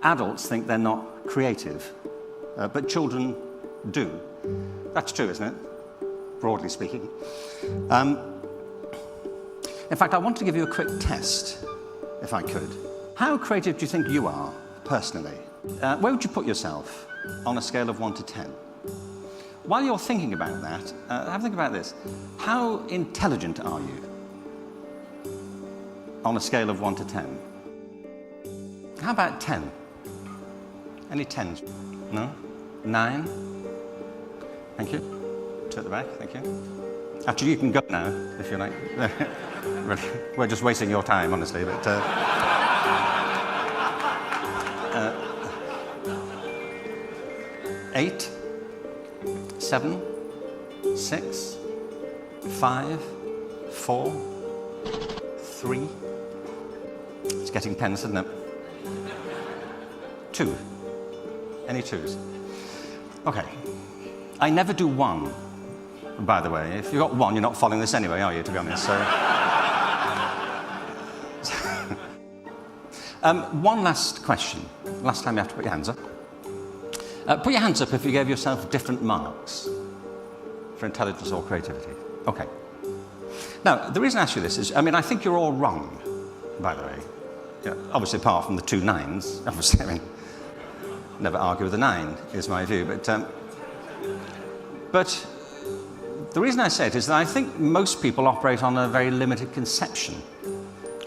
adults think they're not creative, but children do. That's true, isn't it? Broadly speaking. In fact, I want to give you a quick test, if I could. How creative do you think you are, personally? Where would you put yourself on a scale of 1 to 10? While you're thinking about that, have a think about this. How intelligent are you on a scale of 1 to 10? How about 10? Any 10s? No? 9? Thank you. 2 at the back, thank you. Actually, you can go now, if you like. We're just wasting your time, honestly, but... 8, 7, 6, 5, 4, 3. It's getting tense, isn't it? 2. Any 2s? Okay. I never do 1, by the way. If you've got 1, you're not following this anyway, are you, to be honest? So... one last question. Last time you have to put your hands up. Put your hands up if you gave yourself different marks for intelligence or creativity. Okay. Now, the reason I ask you this is, I think you're all wrong, by the way. Yeah, obviously, apart from the 2 9s. Obviously, never argue with a 9, is my view. But the reason I say it is that I think most people operate on a very limited conception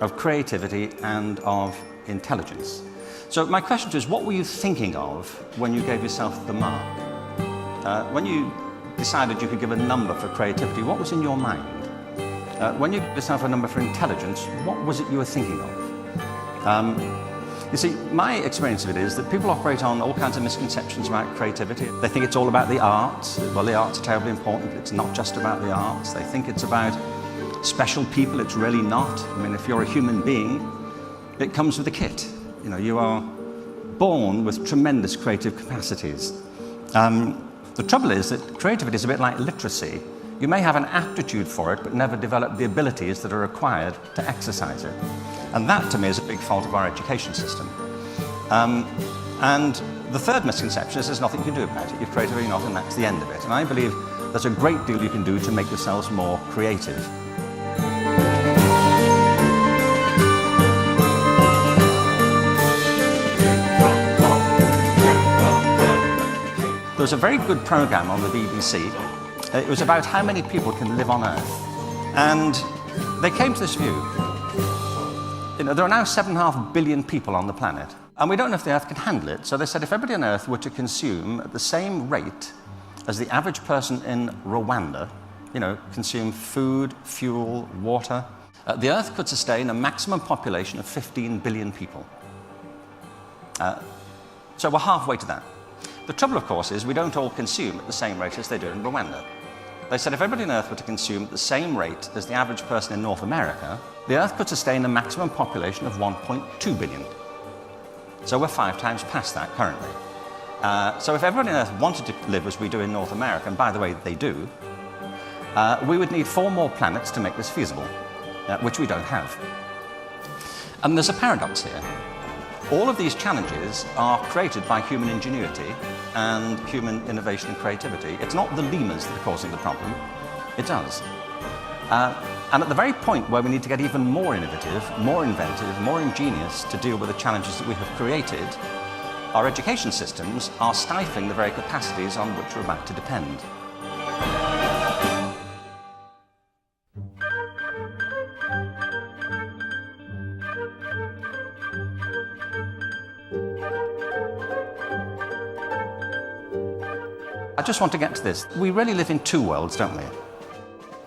of creativity and of intelligence. So my question to you is, what were you thinking of when you gave yourself the mark? When you decided you could give a number for creativity, what was in your mind? When you gave yourself a number for intelligence, what was it you were thinking of? You see, my experience of it is that people operate on all kinds of misconceptions about creativity. They think it's all about the arts. Well, the arts are terribly important. It's not just about the arts. They think it's about special people. It's really not. If you're a human being, it comes with a kit. You are born with tremendous creative capacities. The trouble is that creativity is a bit like literacy. You may have an aptitude for it, but never develop the abilities that are required to exercise it. And that, to me, is a big fault of our education system. And the third misconception is there's nothing you can do about it. You're creative or you're not, and that's the end of it. And I believe there's a great deal you can do to make yourselves more creative. There was a very good programme on the BBC. It was about how many people can live on Earth. And they came to this view. There are now 7.5 billion people on the planet. And we don't know if the Earth can handle it. So they said if everybody on Earth were to consume at the same rate as the average person in Rwanda, consume food, fuel, water, the Earth could sustain a maximum population of 15 billion people. So we're halfway to that. The trouble, of course, is we don't all consume at the same rate as they do in Rwanda. They said if everybody on Earth were to consume at the same rate as the average person in North America, the Earth could sustain a maximum population of 1.2 billion. So we're 5 times past that currently. So if everybody on Earth wanted to live as we do in North America, and by the way, they do, we would need 4 more planets to make this feasible, which we don't have. And there's a paradox here. All of these challenges are created by human ingenuity and human innovation and creativity. It's not the lemurs that are causing the problem, it's us. And at the very point where we need to get even more innovative, more inventive, more ingenious to deal with the challenges that we have created, our education systems are stifling the very capacities on which we're about to depend. I just want to get to this. We really live in 2 worlds, don't we?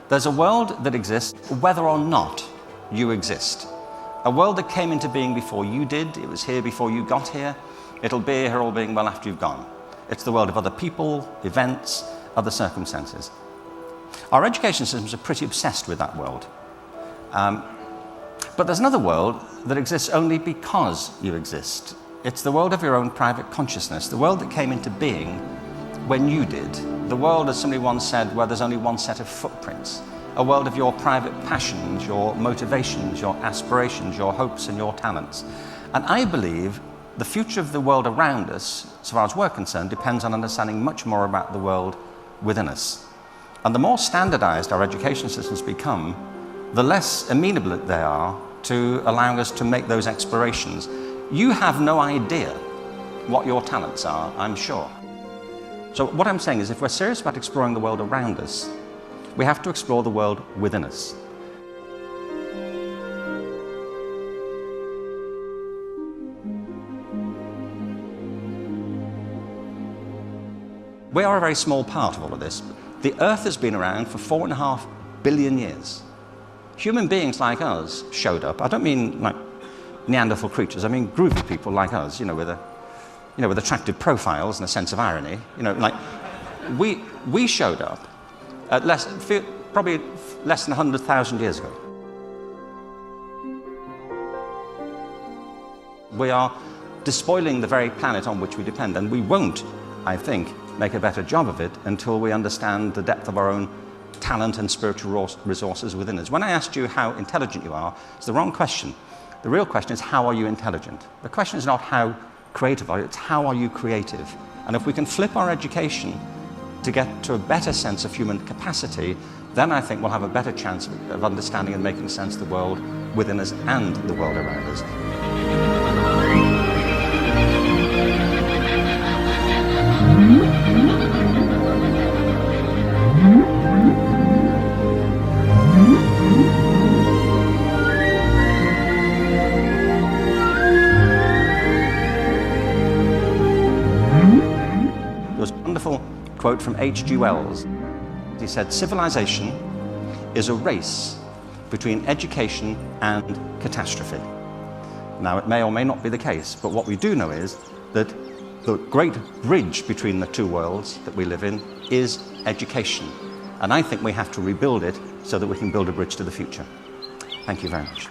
There's a world that exists whether or not you exist. A world that came into being before you did. It was here before you got here. It'll be here, all being well, after you've gone. It's the world of other people, events, other circumstances. Our education systems are pretty obsessed with that world. But there's another world that exists only because you exist. It's the world of your own private consciousness, the world that came into being when you did. The world, as somebody once said, where there's only one set of footprints. A world of your private passions, your motivations, your aspirations, your hopes and your talents. And I believe the future of the world around us, so far as we're concerned, depends on understanding much more about the world within us. And the more standardized our education systems become, the less amenable they are to allowing us to make those explorations. You have no idea what your talents are, I'm sure. So what I'm saying is, if we're serious about exploring the world around us, we have to explore the world within us. We are a very small part of all of this. The Earth has been around for 4.5 billion years. Human beings like us showed up. I don't mean like Neanderthal creatures. I mean groovy people like us, with attractive profiles and a sense of irony. We showed up at probably less than 100,000 years ago. We are despoiling the very planet on which we depend, and we won't, I think, make a better job of it until we understand the depth of our own talent and spiritual resources within us. When I asked you how intelligent you are, it's the wrong question. The real question is, how are you intelligent? The question is not how creative are you, it's how are you creative? And if we can flip our education to get to a better sense of human capacity, then I think we'll have a better chance of understanding and making sense of the world within us and the world around us. There was a wonderful quote from H.G. Wells. He said, "Civilization is a race between education and catastrophe." Now, it may or may not be the case, but what we do know is that the great bridge between the two worlds that we live in is education. And I think we have to rebuild it so that we can build a bridge to the future. Thank you very much.